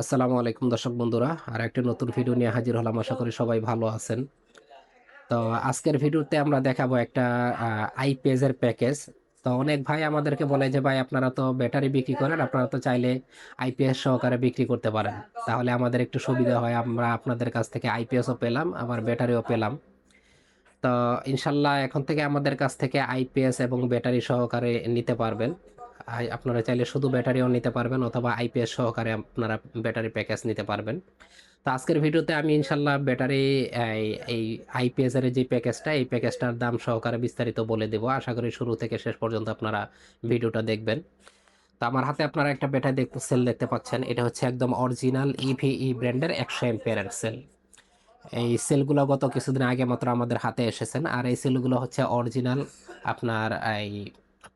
আসসালামু আলাইকুম দর্শক বন্ধুরা, আর একটা নতুন ভিডিও নিয়ে হাজির হলাম। আশা করি সবাই ভালো আছেন। তো আজকের ভিডিওতে আমরা দেখাবো একটা আইপিএস এর প্যাকেজ। তো অনেক ভাই আমাদেরকে বলে যে ভাই আপনারা তো ব্যাটারি বিক্রি করেন, আপনারা তো চাইলে আইপিএস সহকারে বিক্রি করতে পারেন, তাহলে আমাদের একটু সুবিধা হয়, আমরা আপনাদের কাছ থেকে আইপিএসও পেলাম আবার ব্যাটারিও পেলাম। তো ইনশাল্লাহ এখন থেকে আমাদের কাছ থেকে আইপিএস এবং ব্যাটারি সহকারে নিতে পারবেন। আপনারা চাইলে শুধু ব্যাটারিও নিতে পারবেন অথবা আইপিএস সহকারে আপনারা ব্যাটারি প্যাকেজ নিতে পারবেন। তো আজকের ভিডিওতে আমি ইনশাল্লাহ ব্যাটারি এই এই আইপিএস এর যে প্যাকেজটা, এই প্যাকেজটার দাম সহকারে বিস্তারিত বলে দেবো। আশা করি শুরু থেকে শেষ পর্যন্ত আপনারা ভিডিওটা দেখবেন। তো আমার হাতে আপনারা একটা ব্যাটারি সেল দেখতে পাচ্ছেন। এটা হচ্ছে একদম অরিজিনাল ইভিই ব্র্যান্ডের 100 এর সেল। এই সেলগুলো গত কিছুদিন আগে মাত্র আমাদের হাতে এসেছেন, আর এই সেলগুলো হচ্ছে অরিজিনাল আপনার এই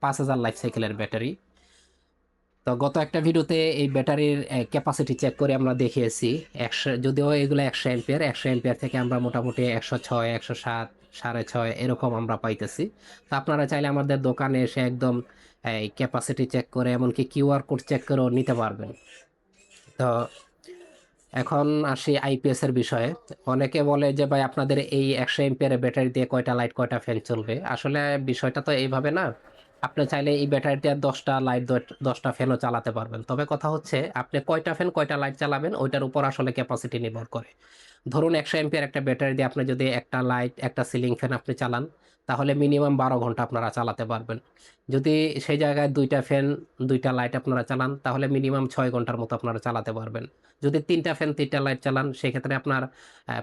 5000 লাইফ সাইকেলের ব্যাটারি। তো গত একটা ভিডিওতে এই ব্যাটারির ক্যাপাসিটি চেক করে আমরা দেখিয়েছি। যদিও এগুলো 100 এম্পিয়ার, 100 এম্পিয়ার থেকে আমরা মোটামুটি 106, 107, 6.5 এরকম আমরা পাইতেছি। তো আপনারা চাইলে আমাদের দোকানে এসে একদম এই ক্যাপাসিটি চেক করে, এমনকি কিউআর কোড চেক করেও নিতে পারবেন। তো এখন আসি আইপিএস এর বিষয়ে। অনেকে বলে যে ভাই আপনাদের এই 100 এম্পিয়ারের ব্যাটারি দিয়ে কয়টা লাইট কয়টা ফ্যান চলবে। আসলে বিষয়টা তো এইভাবে না। আপনি চাইলে এই ব্যাটারি দিয়ে 10টা লাইট 10টা ফ্যানও চালাতে পারবেন, তবে কথা হচ্ছে আপনি কয়টা ফ্যান কয়টা লাইট চালাবেন ওইটার উপর আসলে ক্যাপাসিটি নির্ভর করে। ধরুন 100 এম্পিয়ার একটা ব্যাটারি দিয়ে আপনি যদি একটা লাইট একটা সিলিং ফ্যান আপনি চালান, তাহলে মিনিমাম 12 ঘন্টা আপনারা চালাতে পারবেন। যদি সেই জায়গায় দুইটা ফ্যান দুইটা লাইট আপনারা চালান, তাহলে মিনিমাম 6 ঘন্টার মতো আপনারা চালাতে পারবেন। যদি তিনটা ফ্যান তিনটা লাইট চালান, সেক্ষেত্রে আপনার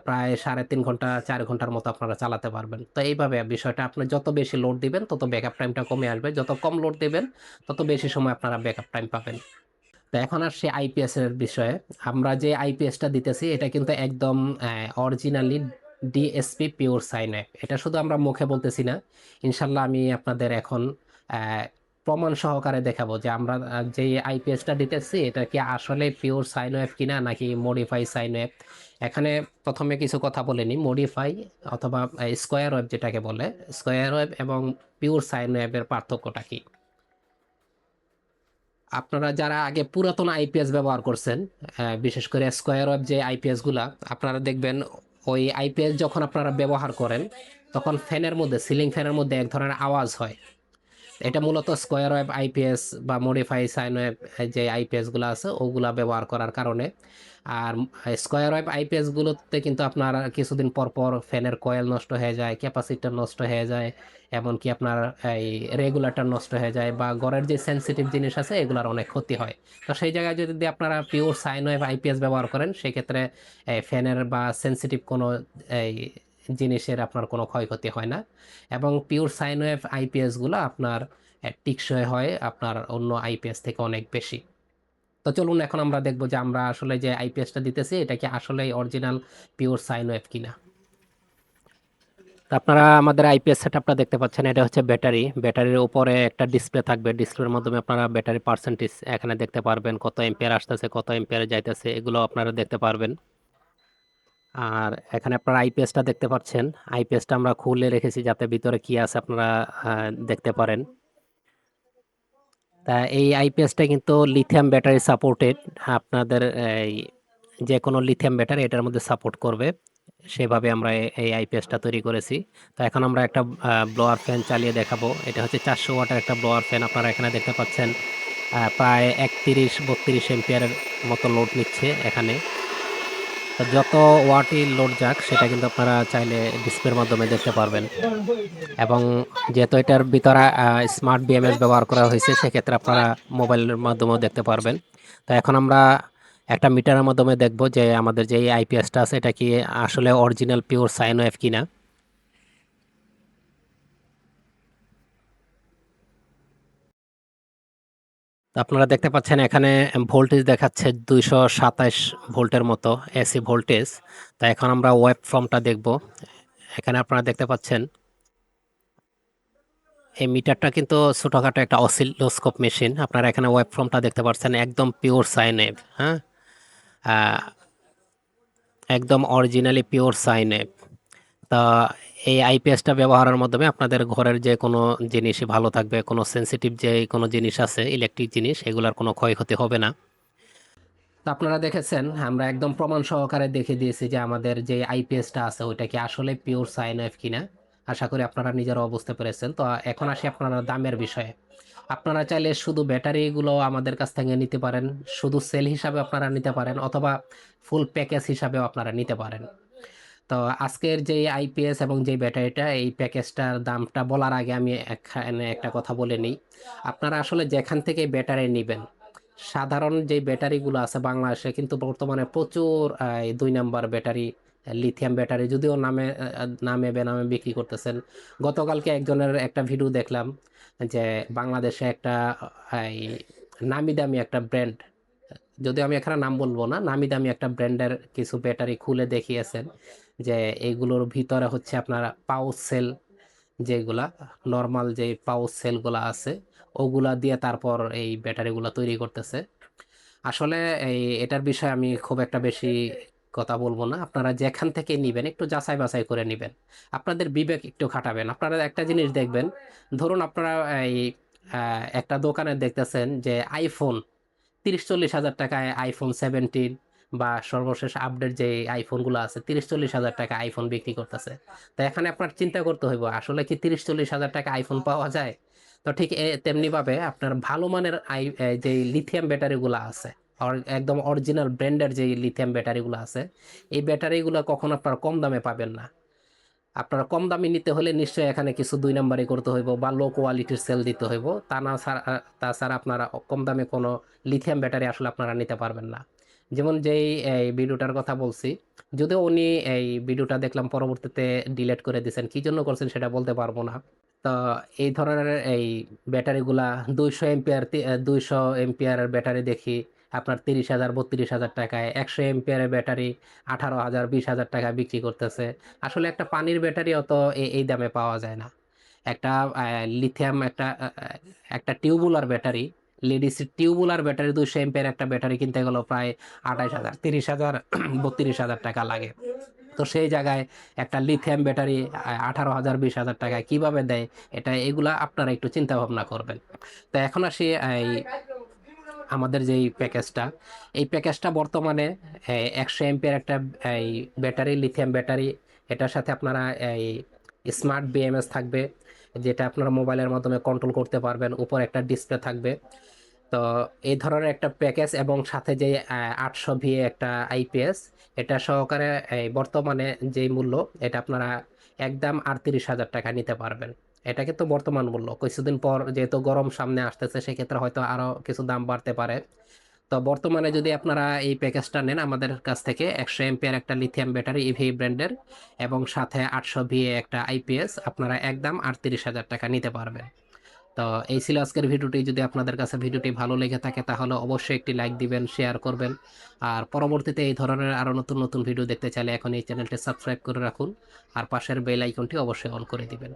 প্রায় 3.5 ঘন্টা 4 ঘন্টার মতো আপনারা চালাতে পারবেন। তো এইভাবে বিষয়টা, আপনি যত বেশি লোড দিবেন তত ব্যাকআপ টাইমটা কমে আসবে, যত কম লোড দিবেন তত বেশি সময় আপনারা ব্যাকআপ টাইম পাবেন। তো এখন আসছে আইপিএস এর বিষয়ে। আমরা যে আইপিএসটা দিতেছি এটা কিন্তু একদম originally DSP pure sine app. এটা শুধু আমরা মুখে বলতেছি না, ইনশাল্লাহ আমি আপনাদের এখন আহ, প্রমাণ সহকারে দেখাবো যে আমরা যে আইপিএসটা দিতেছি এটা কি আসলে পিওর সাইন অ্যাপ কিনা নাকি মডিফাই সাইন অ্যাপ। এখানে প্রথমে কিছু কথা বলে নিই। মডিফাই অথবা স্কোয়ার ওয়েব যেটাকে বলে, স্কোয়ার ওয়েব এবং পিওর সাইন ওয়েবের পার্থক্যটা কি। আপনারা যারা আগে পুরাতন আইপিএস ব্যবহার করছেন, বিশেষ করে স্কোয়ার ওয়েব যে আইপিএস গুলা, আপনারা দেখবেন ওই আইপিএস যখন আপনারা ব্যবহার করেন তখন ফ্যানের মধ্যে, সিলিং ফ্যানের মধ্যে এক ধরনের আওয়াজ হয়। এটা মূলত স্কোয়ার ওয়েব আইপিএস বা মডিফাই সাইন ওয়েব যে আইপিএস গুলো আছে ওগুলা ব্যবহার করার কারণে। আর স্কোয়ার ওয়েব আইপিএস গুলোতে কিন্তু আপনার কিছুদিন পর পর ফ্যানের কয়েল নষ্ট হয়ে যায়, ক্যাপাসিটর নষ্ট হয়ে যায়, এমনকি আপনার এই রেগুলেটর নষ্ট হয়ে যায়, বা ঘরের যে সেনসিটিভ জিনিস আছে এগুলোর অনেক ক্ষতি হয়। তো সেই জায়গায় যদি আপনারা পিওর সাইন ওয়েভ আইপিএস ব্যবহার করেন, সেক্ষেত্রে ফ্যানের বা সেনসিটিভ কোনো এই জিনিসের আপনার কোনো ক্ষয়ক্ষতি হয় না। এবং পিওর সাইন ওয়েভ আইপিএস গুলো আপনার টিকসই হয় আপনার অন্য আইপিএস থেকে অনেক বেশি। তো চলুন এখন আমরা দেখবো যে আমরা আসলে যে আইপিএসটা দিতেছি এটা কি আসলে অরিজিনাল পিওর সাইন ওয়েভ কিনা। তো আপনারা আমাদের আইপিএস সেটআপটা দেখতে পাচ্ছেন। এটা হচ্ছে ব্যাটারি। ব্যাটারির উপরে একটা ডিসপ্লে থাকবে, ডিসপ্লের মাধ্যমে আপনারা ব্যাটারি পার্সেন্টেজ এখানে দেখতে পারবেন, কত এম্পিয়ার আসতেছে কত এম্পিয়ার যাইতেছে এগুলো আপনারা দেখতে পারবেন। আর এখানে আপনারা আইপিএসটা দেখতে পাচ্ছেন। আইপিএসটা আমরা খুলে রেখেছি যাতে ভিতরে কি আছে আপনারা দেখতে পারেন। তা এই আইপিএসটা কিন্তু লিথিয়াম ব্যাটারি সাপোর্টেড। আপনাদের এই যে কোনো লিথিয়াম ব্যাটারি এটার মধ্যে সাপোর্ট করবে, সেভাবে আমরা এই আইপিএসটা তৈরি করেছি। তো এখন আমরা একটা ব্লোয়ার ফ্যান চালিয়ে দেখাবো। এটা হচ্ছে 400 ওয়াটের একটা ব্লোয়ার ফ্যান, আপনারা এখানে দেখতে পাচ্ছেন। প্রায় 31-32 এম্পিয়ারের মতো লোড নিচ্ছে এখানে। তো যত ওয়াটই লোড যাক সেটা কিন্তু আপনারা চাইলে ডিসপ্লের মাধ্যমে দেখতে পারবেন। এবং যেহেতু এটার ভিতরে স্মার্ট বিএমএস ব্যবহার করা হয়েছে, সেক্ষেত্রে আপনারা মোবাইলের মাধ্যমেও দেখতে পারবেন। তো এখন আমরা একটা মিটারের মাধ্যমে দেখব যে আমাদের যে আইপিএসটা আছে এটা কি আসলে অরিজিনাল পিওর সাইন ওয়েভ কিনা। তো আপনারা দেখতে পাচ্ছেন এখানে ভোল্টেজ দেখাচ্ছে 227 ভোল্টের মতো এসি ভোল্টেজ। তো এখন আমরা ওয়েব ফর্মটা দেখব। এখানে আপনারা দেখতে পাচ্ছেন এই মিটারটা কিন্তু ছোটখাটো একটা অসিলোস্কোপ মেশিন। আপনারা এখানে ওয়েব ফর্মটা দেখতে পাচ্ছেন, একদম পিওর সাইন ওয়েভ। হ্যাঁ, আহ, একদম অরিজিনালি পিওর সাইন ওয়েভ। তা এই আইপিএসটা ব্যবহারের মাধ্যমে আপনাদের ঘরের যে কোনো জিনিসই ভালো থাকবে, কোনো সেনসিটিভ যে কোনো জিনিস আছে ইলেকট্রিক জিনিস এগুলোর কোনো ক্ষয়ক্ষতি হবে না। তো আপনারা দেখেছেন আমরা একদম প্রমাণ সহকারে দেখে দিয়েছি যে আমাদের যে আইপিএসটা আছে ওইটা কি আসলে পিওর সাইন ওয়েভ কিনা। আশা করি আপনারা নিজেরাও বুঝতে পেরেছেন। তো এখন আসি আপনারা দামের বিষয়ে। আপনারা চাইলে শুধু ব্যাটারিগুলো আমাদের কাছ থেকে নিতে পারেন, শুধু সেল হিসাবে আপনারা নিতে পারেন, অথবা ফুল প্যাকেজ হিসাবেও আপনারা নিতে পারেন। তো আজকের যে আইপিএস এবং যে ব্যাটারিটা, এই প্যাকেজটার দামটা বলার আগে আমি এখানে একটা কথা বলে নিই। আপনারা আসলে যেখান থেকে ব্যাটারি নেবেন, সাধারণ যে ব্যাটারিগুলো আছে বাংলাদেশে কিন্তু বর্তমানে প্রচুর এই 2 নাম্বার ব্যাটারি, লিথিয়াম ব্যাটারি যদিও নামে বেনামে বিক্রি করতেছেন। গতকালকে একজনের একটা ভিডিও দেখলাম যে বাংলাদেশে একটা এই নামি দামি একটা ব্র্যান্ড, যদিও আমি এখানে নাম বলবো না, নামি দামি একটা ব্র্যান্ডের কিছু ব্যাটারি খুলে দেখিয়েছেন যে এইগুলোর ভিতরে হচ্ছে আপনার পাউচ সেল, যেগুলা নর্মাল যে পাউচ সেলগুলা আছে ওগুলা দিয়ে তারপর এই ব্যাটারিগুলা তৈরি করতেছে। আসলে এটার বিষয়ে আমি খুব একটা বেশি কথা বলবো না। আপনারা যেখান থেকে নিবেন একটু যাচাই বাছাই করে নিবেন, আপনাদের বিবেক একটু খাটাবেন। আপনারা একটা জিনিস দেখবেন, ধরুন আপনারা এই একটা দোকানে দেখতেছেন যে আইফোন 30-40 হাজার টাকায় আইফোন 17 বা সর্বশেষ আপডেট যে আইফোনগুলো আছে 30-40 হাজার টাকা আইফোন বিক্রি করতেছে। তো এখানে আপনার চিন্তা করতে হইব আসলে কি 30-40 হাজার টাকা আইফোন পাওয়া যায়। তো ঠিক তেমনি ভাবে আপনার ভালো মানের যে লিথিয়াম ব্যাটারিগুলো আছে, একদম অরিজিনাল ব্র্যান্ডের যে লিথিয়াম ব্যাটারিগুলো আছে, এই ব্যাটারিগুলো কখনো আপনার কম দামে পাবেন না। আপনারা কম দামি নিতে হলে নিশ্চয়ই এখানে কিছু 2 নাম্বারই করতে হইব বা লো কোয়ালিটির সেল দিতে হইব। তা না তাছাড়া আপনারা কম দামে কোনো লিথিয়াম ব্যাটারি আসলে আপনারা নিতে পারবেন না। যেমন যেই এই ভিডিওটার কথা বলছি, যদিও উনি এই ভিডিওটা দেখলাম পরবর্তীতে ডিলিট করে দিয়েছেন, কি জন্য করছেন সেটা বলতে পারবো না। তো এই ধরনের এই ব্যাটারিগুলা 200 এম্পিয়ার, 200 এম্পিয়ারের ব্যাটারি দেখি আপনার 30,000 32,000 টাকায়, 100 এম্পিয়ারের ব্যাটারি 18,000 20,000 টাকায় বিক্রি করতেছে। আসলে একটা পানির ব্যাটারি অত এই দামে পাওয়া যায় না। একটা লিথিয়াম একটা tubular battery, ladies tubular battery 200 ampere একটা ব্যাটারি কিনতে গেল প্রায় 28,000 30,000 32,000 টাকা লাগে। তো সেই জায়গায় একটা লিথিয়াম ব্যাটারি 18,000 20,000 টাকায় কিভাবে দেয়, এগুলা আপনারা একটু চিন্তা ভাবনা করবেন। তো এখন আসি এই আমাদের যেই প্যাকেজটা, এই প্যাকেজটা বর্তমানে 100 এম্পিয়ার একটা এই ব্যাটারি, লিথিয়াম ব্যাটারি, এটার সাথে আপনারা এই স্মার্ট বিএমএস থাকবে, যেটা আপনারা মোবাইলের মাধ্যমে কন্ট্রোল করতে পারবেন, উপর একটা ডিসপ্লে থাকবে। তো এই ধরনের একটা প্যাকেজ এবং সাথে যে 800 VA একটা আইপিএস, এটা সহকারে এই বর্তমানে যেই মূল্য, এটা আপনারা একদম 38,000 টাকা নিতে পারবেন। এটা কিন্তু বর্তমান মূল্য, কিছুদিন পর যেহেতু গরম সামনে আসতেছে সেক্ষেত্রে হয়তো আরো কিছু দাম বাড়তে পারে। তো বর্তমানে যদি আপনারা এই প্যাকেজটা নেন আমাদের কাছ থেকে, 100 এম্পিয়ার একটা লিথিয়াম ব্যাটারি ইভি ব্র্যান্ডের এবং সাথে 800 VA একটা আইপিএস, আপনারা একদম 38,000 টাকা নিতে পারবেন। তো এই ছিল আজকের ভিডিওটি। যদি আপনাদের কাছে ভিডিওটি ভালো লেগে থাকে তাহলে অবশ্যই একটি লাইক দিবেন, শেয়ার করবেন। আর পরবর্তীতে এই ধরনের আরো নতুন নতুন ভিডিও দেখতে চাইলে এখন এই চ্যানেলটি সাবস্ক্রাইব করে রাখুন, আর পাশের বেল আইকনটি অবশ্যই অন করে দিবেন।